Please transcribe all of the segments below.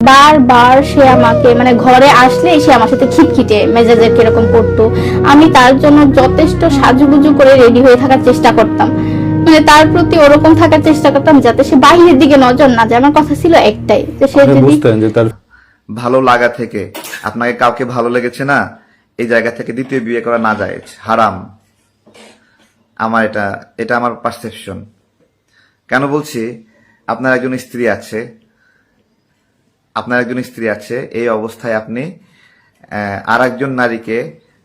বারবার সে আমাকে মানে ঘরে আসলে সে আমার সাথে খিটখিটে মেজাজের কিরকম করতো। আমি তার জন্য যথেষ্ট সাজুগুজু করে রেডি হয়ে থাকার চেষ্টা করতাম, মানে তার প্রতি ওরকম থাকার চেষ্টা করতাম যাতে সে বাইরের দিকে নজর না যায়। আমার কথা ছিল একটাই যে সে যদি বুঝতেন যে তার ভালো লাগা থেকে আপনাকে কাউকে ভালো লেগেছে না, এই জায়গা থেকে দ্বিতীয় বিয়ে করা না যায়, হারাম। আমার এটা আমার পারসেপশন। কেন বলছি, আপনার একজন স্ত্রী আছে, এই অবস্থায় আপনি আর একজন নারীকে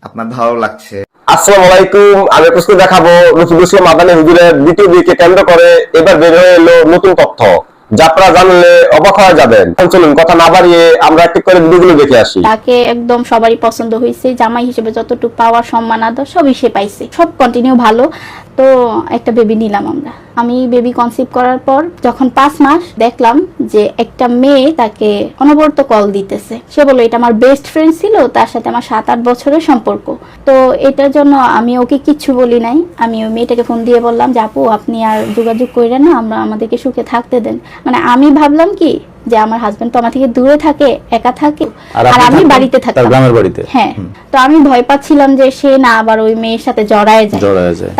আপনার ভালো লাগছে। আসসালামু আলাইকুম, আমি প্রশ্ন দেখাবো রফিকুল ইসলাম মাদানী হুজুরের দ্বিতীয় বিয়েকে কেন্দ্র করে এবার বের হয়ে এলো নতুন তথ্য, যা আপনারা জানলে অবাক হয়ে যাবেন। চলুন কথা না বাড়িয়ে আমরা এক এক করে ভিডিওগুলো দেখে আসি। তাকে একদম সবারই পছন্দ হয়েছে, জামাই হিসেবে যতটুকু পাওয়ার সম্মান আদর সবই সে পাইছে, সব কন্টিনিউ ভালো। তো একটা বেবি নিলাম আমরা। আমি বেবি কনসিভ করার পর যখন 5 মাস দেখলাম যে একটা মেয়ে তাকে অনবরত কল দিতেছে। সে বলল এটা আমার বেস্ট ফ্রেন্ড ছিল, তার সাথে আমার 7-8 বছরের সম্পর্ক। তো এটার জন্য আমি ওকে কিচ্ছু বলি নাই। আমি ওই মেয়েটাকে ফোন দিয়ে বললাম যে আপু আপনি আর যোগাযোগ করেন না, আমরা আমাদেরকে সুখে থাকতে দেন। মানে আমি ভাবলাম কি যে আমার হাজবেন্ড তো আমার থেকে দূরে থাকে, একা থাকে, আর আমি বাড়িতে থাকি, তার গ্রামের বাড়িতে। হ্যাঁ, তো আমি ভয় পাচ্ছিলাম যে সে না আবার ওই মেয়ের সাথে জড়ায় যায়।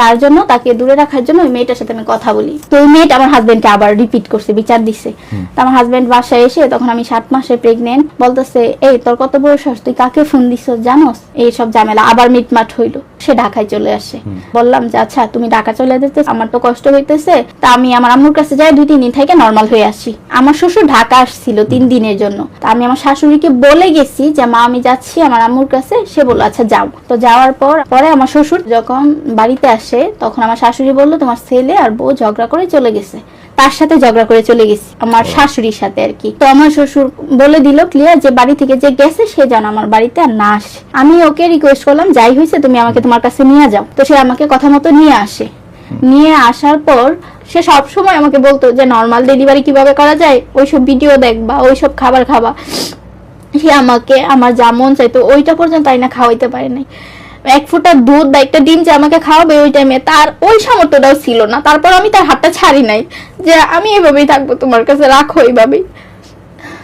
তার জন্য তাকে দূরে রাখার জন্য ওই মেয়েটার সাথে আমি কথা বলি। তো ওই মেয়েটা আমার হাজবেন্ডকে আবার রিপিট করছে, বিচার দিচ্ছে। তো আমার হাজবেন্ড বাসায় এসে, তখন আমি 7 মাসে প্রেগনেন্ট, বলতেছে এই তোর কত বড় সাহস, তুই কাকে ফোন দিছ জানোস? এই সব ঝামেলা আবার মিটমাট হইলো। সে ঢাকায় চলে আসে। বললাম যে আচ্ছা তুমি ঢাকা চলে যেতে, আমার তো কষ্ট হইতেছে, তা আমি আমার আম্মুর কাছে যাই 2-3 দিন থেকে নরমাল হয়ে আসি। আমার শ্বশুর ঢাকা আসছিল 3 দিনের জন্য। তা আমি আমার শাশুড়িকে বলে গেছি যে মা আমি যাচ্ছি আমার আম্মুর কাছে। সে বলল আচ্ছা যাও। তো যাওয়ার পরে আমার শ্বশুর যখন বাড়িতে আসে, তখন আমার শাশুড়ি বলল তোমার ছেলে আর বউ ঝগড়া করে চলে গেছে। তার সাথে ঝগড়া করে চলে গেছি, আমার শাশুড়ির সাথে আর কি। তো আমার শ্বশুর বলে দিল ক্লিয়ার যে বাড়ি থেকে যে গেছে সে যেন আমার বাড়িতে আর না আসে। আমি ওকে রিকোয়েস্ট করলাম যাই হয়েছে তুমি আমাকে তোমার কাছে নিয়ে যাও। তো সে আমাকে কথা মতো নিয়ে আসে। নিয়ে আসার পর সে সব সময় আমাকে বলতো যে নরমাল ডেলিভারি কিভাবে করা যায় ওইসব ভিডিও দেখবা, ওইসব খাবার খাবা। সে আমাকে আমার যা মন চাইতো ওইটা পর্যন্ত আইনা খাওয়াইতে পারে নাই। 1 ফোঁটা দুধ বা একটা ডিম যে আমাকে খাওয়াবে ওই টাইমে তার ওই সামর্থ্যটাও ছিল না। তারপর আমি তার হাতটা ছাড়ি নাই যে আমি এভাবেই থাকবো, তোমার কাছে রাখো এইভাবেই।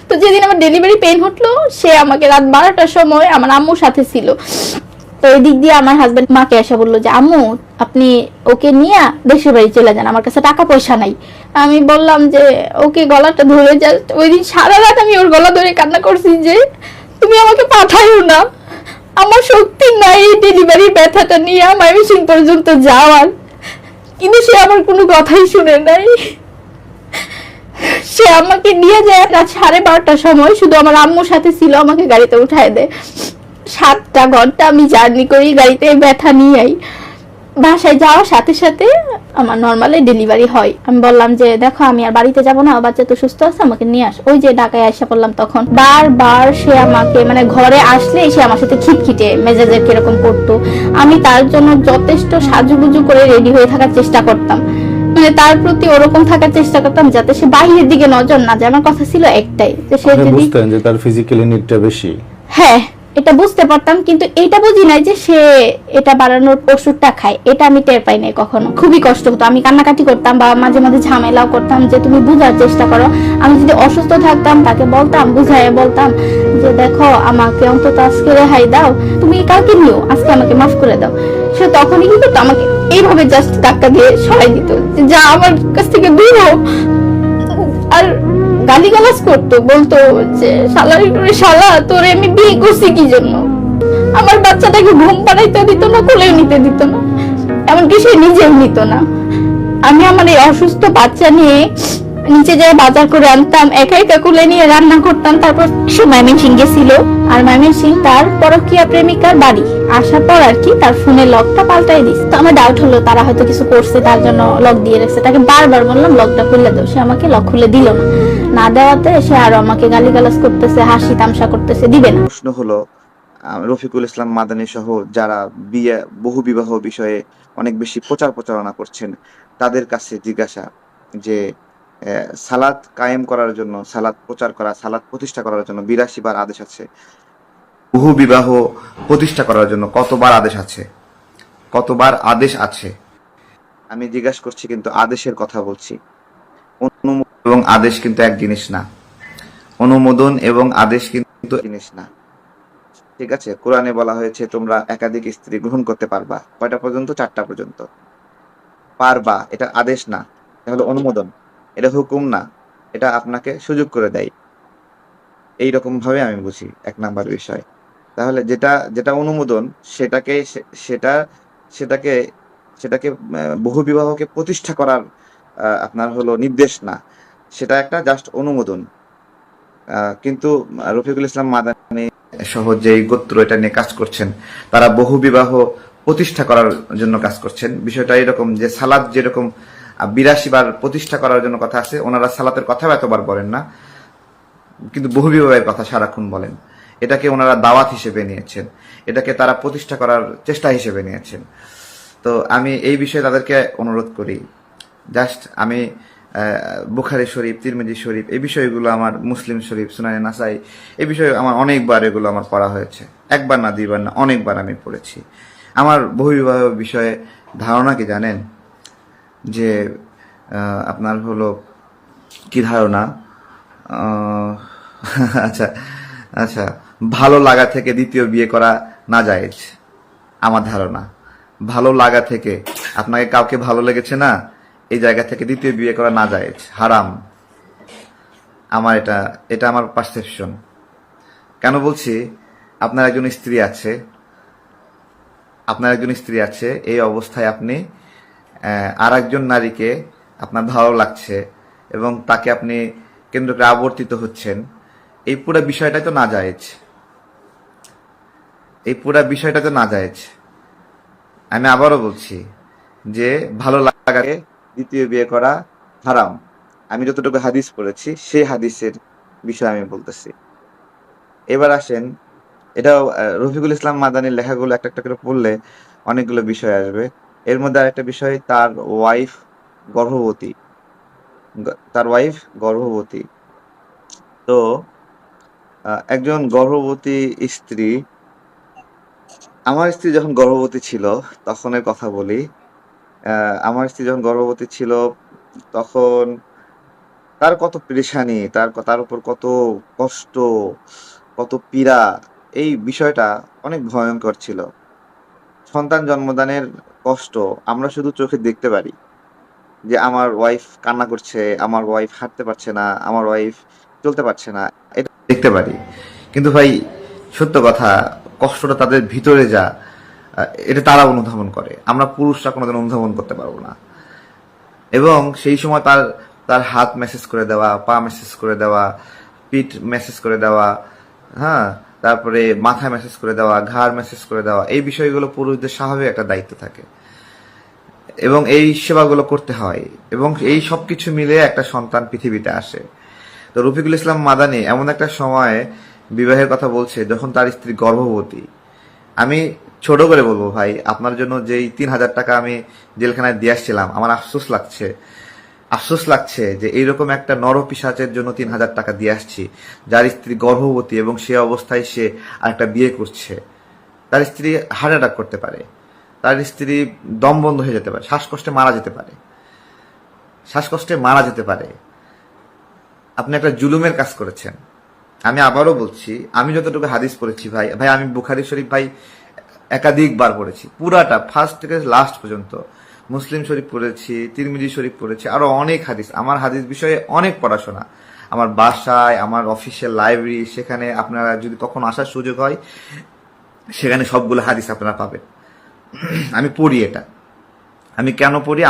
তো যেদিন আমার ডেলিভারি পেইন হটলো, সে আমাকে রাত 12টার সময় আমার আম্মুর সাথে ছিল। তো এই দিক দিয়ে আমার হাজবেন্ড মাকে এসে বললো যে আম্মু আপনি ওকে নিয়ে দেশের বাড়ি চলে যান, আমার কাছে টাকা পয়সা নাই। আমি বললাম যে ওকে গলাটা ধরে জাস্ট ওই দিন সারা রাত আমি ওর গলা ধরে কান্না করছি যে তুমি আমাকে পাঠাইও না, আমার শক্তি নাই ডেলিভারি ব্যথাটা নিয়ে ময়মনসিংহ পর্যন্ত যাওয়ার। কিন্তু সে আমার কোনো কথাই শুনে নাই। সে আমাকে নিয়ে যায় রাত 12:30টার সময়, শুধু আমার আম্মুর সাথে ছিল, আমাকে গাড়িতে উঠায় দেয়। 7টা ঘন্টা আমি জার্নি করি গাড়িতে ব্যথা নিয়েই। বাসায় যাওয়ার সাথে সাথে আমার নর্মালি ডেলিভারি হয়। আমি বললাম যে দেখো আমি আর বাড়িতে যাব না, বাচ্চা তো সুস্থ আছে, আমাকে নিয়ে আস। ওই যে ঢাকায় আইসা পড়লাম, তখন বারবার সে আমাকে মানে ঘরে আসলে সে আমার সাথে খিটখিটে মেজাজের কিরকম করতো। আমি তার জন্য যথেষ্ট সাজুগুজু করে রেডি হয়ে থাকার চেষ্টা করতাম, মানে তার প্রতি ওরকম থাকার চেষ্টা করতাম যাতে সে বাইরের দিকে নজর না যায়। আমার কথা ছিল একটাই যে সে যদি বুঝতেন যে তার ফিজিক্যালি নিডটা বেশি। হ্যাঁ, এটা বুঝতে পারতাম, কিন্তু এটা বুঝি নাই যে সে এটা বাড়ানোর ওষুধটা খায়। এটা আমি টের পাই নাই কখনো। খুবই কষ্ট হতো, আমি কান্নাকাটি করতাম বা মাঝে মাঝে ঝামেলাও করতাম যে তুমি বুঝার চেষ্টা করো। আমি যদি অসুস্থ থাকতাম তাকে বলতাম, বুঝাইয়া বলতাম যে দেখো আমাকে অন্তত আজকে রেহাই দাও, তুমি কালকে নিও, আজকে আমাকে মাফ করে দাও। সে তখনই কিন্তু আমাকে এইভাবে জাস্ট ধাক্কা দিয়ে সরাই দিত যে যা আমার কাছ থেকে দূর হও। আর গালিগালাজ করতো, বলতো যে শালার করে শালা তোরে আমি বিয়ে করছি কি জন্য। আমার বাচ্চাটাকে ঘুম পাড়াইতে দিত না, কোলেও নিতে দিত না, এমনকি সে নিজেও নিত না। আমি আমার এই অসুস্থ বাচ্চা নিয়ে নিচে যায় বাজার করে আনতাম, একা একা কোলে নিয়ে রান্না করতাম। তারপর সে ময়মনসিংহ গেছিল, আর ময়মনসিংহ তার পরকীয়া প্রেমিকার বাড়ি। আসার পর আর কি তার ফোনের লকটা পাল্টাই দিস। তো আমার ডাউট হলো তারা হয়তো কিছু করছে, তার জন্য লক দিয়ে রাখছে। তাকে বারবার বললাম লকটা খুলে দাও, সে আমাকে লক খুলে দিল না। না দেওয়াতে সে আরো আমাকে গালিগালাজ করতেছে, হাসি তামসা করতেছে, দিবে না। প্রশ্ন হলো, রফিকুল ইসলাম মাদানী সহ যারা বহু বিবাহ বিষয়ে অনেক বেশি প্রচারণা করছেন, তাদের কাছে জিজ্ঞাসা যে সালাত কায়েম করার জন্য, সালাত প্রচার করা, সালাত প্রতিষ্ঠা করার জন্য 82 বার আদেশ আছে। বহু বিবাহ প্রতিষ্ঠা করার জন্য কতবার আদেশ আছে? আমি জিজ্ঞাসা করছি, কিন্তু আদেশের কথা বলছি। অনুমতি এবং আদেশ কিন্তু এক জিনিস না। অনুমোদন এবং আদেশ কিন্তু জিনিস না, ঠিক আছে? কোরআনে বলা হয়েছে তোমরা একাধিক স্ত্রী গ্রহণ করতে পারবা। কয়টা পর্যন্ত? 4টা পর্যন্ত পারবা। এটা আদেশ না, এটা হলো অনুমোদন, এটা হুকুম না, এটা আপনাকে সুযোগ করে দেয়। এইরকম ভাবে আমি বুঝি 1 নাম্বার বিষয়। তাহলে যেটা যেটা অনুমোদন সেটাকে সেটা সেটাকে সেটাকে বহু বিবাহকে প্রতিষ্ঠা করার আপনার হলো নির্দেশ না, সেটা একটা জাস্ট অনুমোদন। কিন্তু রফিকুল ইসলাম মাদানী সহ যেই গোত্র এটা নিয়ে কাজ করছেন, তারা বহু বিবাহ প্রতিষ্ঠা করার জন্য কাজ করছেন। বিষয়টা এরকম যে সালাত যেরকম 82 বার প্রতিষ্ঠা করার জন্য কথা আছে, ওনারা সালাতের কথাও এতবার বলেন না, কিন্তু বহু বিবাহের কথা সারাক্ষণ বলেন। এটাকে ওনারা দাওয়াত হিসেবে নিয়েছেন, এটাকে তারা প্রতিষ্ঠা করার চেষ্টা হিসেবে নিয়েছেন। তো আমি এই বিষয়ে তাদেরকে অনুরোধ করি, জাস্ট আমি বুখারী শরীফ, তিরমিজি শরীফ, এই বিষয়গুলো আমার, মুসলিম শরীফ, সুনানে নাসাই, এই বিষয়ে আমার অনেকবার এগুলো আমার পড়া হয়েছে, 1 বার না 2 বার না, অনেকবার আমি পড়েছি। আমার বহুবিবাহ বিষয়ে ধারণা কি জানেন? যে আপনার হলো কি ধারণা, আচ্ছা আচ্ছা, ভালো লাগা থেকে দ্বিতীয় বিয়ে করা না জায়েজ। আমার ধারণা, ভালো লাগা থেকে, আপনাকে কাউকে ভালো লেগেছে না, এই জায়গা থেকে দ্বিতীয় বিয়ে করা না জায়েজ, হারাম। আমার এটা আমার পারসেপশন। কেন বলছি? আপনার একজন স্ত্রী আছে, এই অবস্থায় আপনি আর একজন নারীকে আপনার ভালো লাগছে এবং তাকে আপনি কেন্দ্র করে আবর্তিত হচ্ছেন, এই পুরো বিষয়টা তো না জায়েজ। আমি আবারও বলছি যে ভালো লাগাকে দ্বিতীয় বিয়ে করা হারাম। আমি যতটুকু হাদিস পড়েছি সেই হাদিসের বিষয় আমি বলতেছি। এবার আসেন, এটাও রফিকুল ইসলাম মাদানির লেখাগুলো একটা একটা করে পড়লে অনেকগুলো বিষয় আসবে। এর মধ্যে আরেকটা বিষয়, তার ওয়াইফ গর্ভবতী। তো একজন গর্ভবতী স্ত্রী, আমার স্ত্রী যখন গর্ভবতী ছিল তখনের কথা বলি, আমার স্ত্রী যখন গর্ভবতী ছিল তখন তার কত পেরেশানি, তার উপর কত কষ্ট, কত পীড়া, এই বিষয়টা অনেক ভয়ঙ্কর ছিল। সন্তান জন্মদানের কষ্ট আমরা শুধু চোখে দেখতে পারি, যে আমার ওয়াইফ কান্না করছে, আমার ওয়াইফ হাঁটতে পারছে না, আমার ওয়াইফ চলতে পারছে না, এটা দেখতে পারি। কিন্তু ভাই সত্য কথা, কষ্টটা তাদের ভিতরে এটা তারা অনুধাবন করে, আমরা পুরুষরা কোনোদিন অনুধাবন করতে পারবো না। এবং সেই সময় তার হাত মেসেজ করে দেওয়া, পা মেসেজ করে দেওয়া, পিঠ মেসেজ করে দেওয়া, হ্যাঁ, তারপরে মাথা মেসেজ করে দেওয়া, ঘাড় মেসেজ করে দেওয়া, এই বিষয়গুলো পুরুষদের স্বাভাবিক একটা দায়িত্ব থাকে এবং এই সেবাগুলো করতে হয়, এবং এই সবকিছু মিলে একটা সন্তান পৃথিবীতে আসে। তো রফিকুল ইসলাম মাদানী এমন একটা সময় বিবাহের কথা বলছে যখন তার স্ত্রী গর্ভবতী। আমি ছোট করে বলবো ভাই, আপনার জন্য যেই 3000 টাকা আমি জেলখানায় দিয়ে আসছিলাম, আমার আফসোস লাগছে যে এইরকম একটা নরপিশাচের জন্য 3000 টাকা দিয়ে আসছি, যার স্ত্রী গর্ভবতী এবং সে অবস্থায় সে আরেকটা বিয়ে করছে। তার স্ত্রী হার্ট অ্যাটাক করতে পারে, তার স্ত্রী দম বন্ধ হয়ে যেতে পারে, শ্বাসকষ্টে মারা যেতে পারে। আপনি একটা জুলুমের কাজ করেছেন। আমি আবারও বলছি, আমি যতটুকু হাদিস পড়েছি ভাই, আমি বুখারী শরীফ ভাই একাধিকবার পড়েছি, পুরাটা ফার্স্ট থেকে লাস্ট পর্যন্ত। মুসলিম শরীফ পড়েছি, তিরমিজি শরীফ পড়েছি, আরো অনেক হাদিস। আমার হাদিস বিষয়ে অনেক পড়াশোনা, আমার বাসায়, আমার অফিসিয়াল লাইব্রেরি, সেখানে আপনারা যদি কখনো আসার সুযোগ হয়, সেখানে সবগুলো হাদিস আপনারা পাবেন। আমি পড়ি এটা। আমি কেন পড়ি?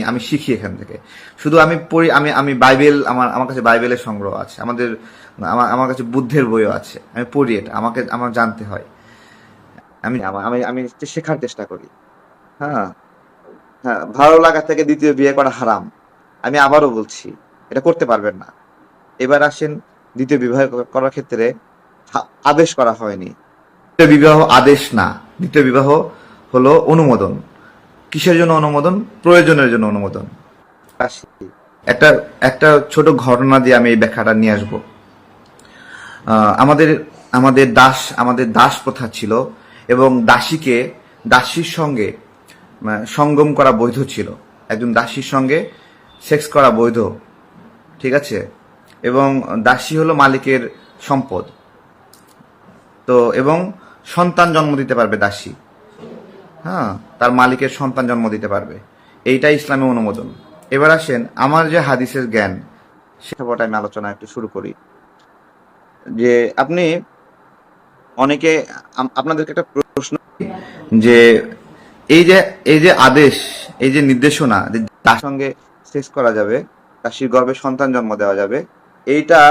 আমি শিখি এখান থেকে। শুধু আমি পড়ি, আমি বাইবেল, আমার কাছে বাইবেলের সংগ্রহ আছে, আমার কাছে বুদ্ধের বইও আছে। আমি পড়ি এটা, আমার জানতে হয়। আমি শেখার চেষ্টা করি। হ্যাঁ, ভালো লাগা থেকে দ্বিতীয় বিয়ে করা হারাম। আমি আবারও বলছি, এটা করতে পারবেন না। এবার আসেন, দ্বিতীয় বিবাহ করার ক্ষেত্রে আদেশ করা হয়নি। দ্বিতীয় বিবাহ আদেশ না, দ্বিতীয় বিবাহ হলো অনুমোদন। কিসের জন্য অনুমোদন? প্রয়োজনের জন্য অনুমোদন। একটা ছোট ঘটনা দিয়ে আমি এই ব্যাখ্যাটা নিয়ে আসবো। আমাদের দাস প্রথা ছিল এবং দাসীর সঙ্গে সঙ্গম করা বৈধ ছিল। একজন দাসীর সঙ্গে সেক্স করা বৈধ, ঠিক আছে? এবং দাসী হলো মালিকের সম্পদ। তো এবং সন্তান জন্ম দিতে পারবে দাসী, হ্যাঁ, তার মালিকের সন্তান জন্ম দিতে পারবে, এইটাই ইসলামে অনুমোদন। এবার আসেন আমার যে হাদিসের জ্ঞান সেটা আমি আলোচনা একটু শুরু করি। যে আপনি অনেকে আপনাদেরকে একটা প্রশ্ন, যে এই যে আদেশ, এই যে নির্দেশনা যে তার সঙ্গে সেক্স করা যাবে, দাসীর গর্ভে সন্তান জন্ম দেওয়া যাবে, এইটা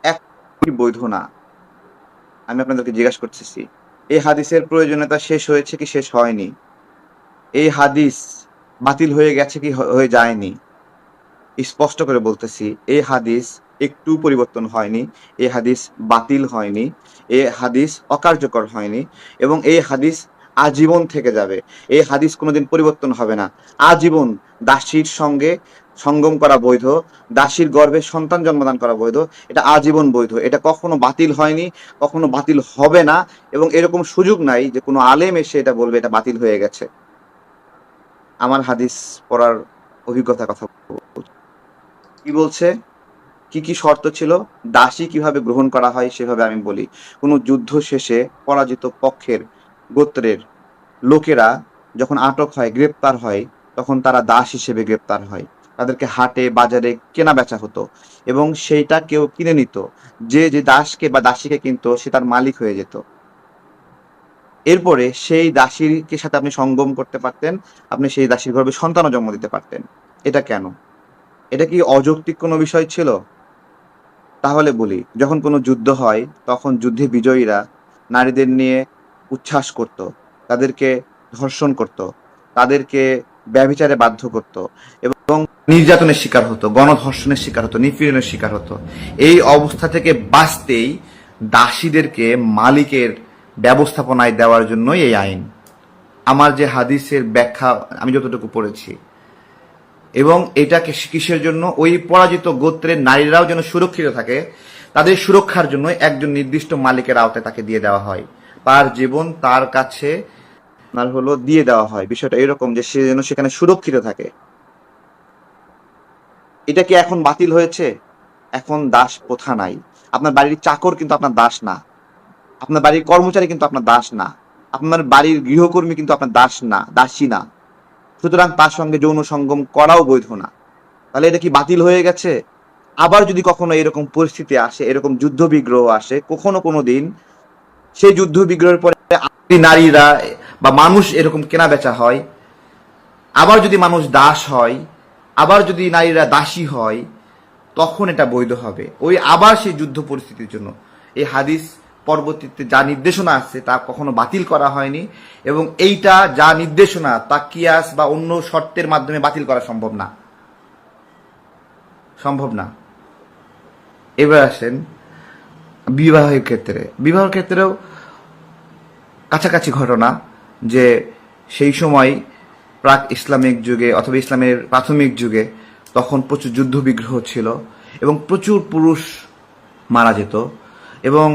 এক বৈধ না। আমি আপনাদেরকে জিজ্ঞাসা করতেছি, এই হাদিসের প্রয়োজনীয়তা শেষ হয়েছে কি শেষ হয়নি? এই হাদিস বাতিল হয়ে গেছে কি হয়ে যায়নি? স্পষ্ট করে বলতেছি, এই হাদিস একটু পরিবর্তন হয়নি, এই হাদিস বাতিল হয়নি, এই হাদিস অকার্যকর হয়নি, এবং এই হাদিস আজীবন থেকে যাবে। এই হাদিস কোনোদিন পরিবর্তন হবে না। আজীবন দাসীর সঙ্গে সঙ্গম করা বৈধ, দাসীর গর্ভে সন্তান জন্মদান করা বৈধ, এটা আজীবন বৈধ। এটা কখনো বাতিল হয়নি, কখনো বাতিল হবে না, এবং এরকম সুযোগ নাই যে কোনো আলেম এসে এটা বলবে এটা বাতিল হয়ে গেছে। আমার হাদিস পড়ার অভিজ্ঞতার কথা কি বলছে, কি কি শর্ত ছিল, দাসী কিভাবে গ্রহণ করা হয় সেভাবে আমি বলি। কোনো যুদ্ধ শেষে পরাজিত পক্ষের গোত্রের লোকেরা যখন আটক হয়, গ্রেপ্তার হয়, তখন তারা দাস হিসেবে গ্রেপ্তার হয়। তাদেরকে হাটে বাজারে কেনা বেচা হতো, এবং সেইটা কেউ কিনে নিত। যে যে দাসকে বা দাসীকে কিনতো সে তার মালিক হয়ে যেত। এরপরে সেই দাসীকে সাথে আপনি সঙ্গম করতে পারতেন, আপনি সেই দাসীর গর্ভে সন্তানও জন্ম দিতে পারতেন। এটা কেন? এটা কি অযৌক্তিক কোনো বিষয় ছিল? তাহলে বলি, যখন কোনো যুদ্ধ হয় তখন যুদ্ধে বিজয়ীরা নারীদের নিয়ে উচ্ছ্বাস করত, তাদেরকে ধর্ষণ করত, তাদেরকে ব্যভিচারে বাধ্য করত, এবং নির্যাতনের শিকার হতো, গণধর্ষণের শিকার হতো, নিপীড়নের শিকার হতো। এই অবস্থা থেকে বাঁচতেই দাসীদেরকে মালিকের ব্যবস্থাপনায় দেওয়ার জন্যই এই আইন। আমার যে হাদিসের ব্যাখ্যা আমি যতটুকু পড়েছি, এবং এটাকে কিসের জন্য, ওই পরাজিত গোত্রের নারীরাও যেন সুরক্ষিত থাকে, তাদের সুরক্ষার জন্য একজন নির্দিষ্ট মালিকের আওতায় তাকে দিয়ে দেওয়া হয়, তার জীবন তার কাছে হলো দিয়ে দেওয়া হয়। বিষয়টা এরকম যে সে যেন সেখানে সুরক্ষিত থাকে। এটা কি এখন বাতিল হয়েছে? এখন দাস প্রথা নাই। আপনার বাড়ির চাকর কিন্তু আপনার দাস না, আপনার বাড়ির কর্মচারী কিন্তু আপনার দাস না, আপনার বাড়ির গৃহকর্মী কিন্তু আপনার দাস না, দাসী না। সুতরাং তার সঙ্গে যৌন সঙ্গম করাও বৈধ না। তাহলে এটা কি বাতিল হয়ে গেছে? আবার যদি কখনো এরকম পরিস্থিতি আসে, এরকম যুদ্ধ বিগ্রহ আসে, কোনো দিন সেই যুদ্ধ বিগ্রহের পরে নারীরা বা মানুষ এরকম কেনা বেচা হয়, আবার যদি মানুষ দাস হয়, আবার যদি নারীরা দাসী হয়, তখন এটা বৈধ হবে। ওই আবার সেই যুদ্ধ পরিস্থিতির জন্য এই হাদিস পরবর্তীতে যা নির্দেশনা আছে তা কখনো বাতিল করা হয়নি, এবং এইটা যা নির্দেশনা তা কিয়াস বা অন্য শর্তের মাধ্যমে বাতিল করা সম্ভব না। এবার আসেন বিবাহের ক্ষেত্রে। বিবাহের ক্ষেত্রেও কাছাকাছি ঘটনা, যে সেই সময় প্রাক ইসলামিক যুগে অথবা ইসলামের প্রাথমিক যুগে তখন প্রচুর যুদ্ধ বিগ্রহ ছিল, এবং প্রচুর পুরুষ মারা যেত, এবং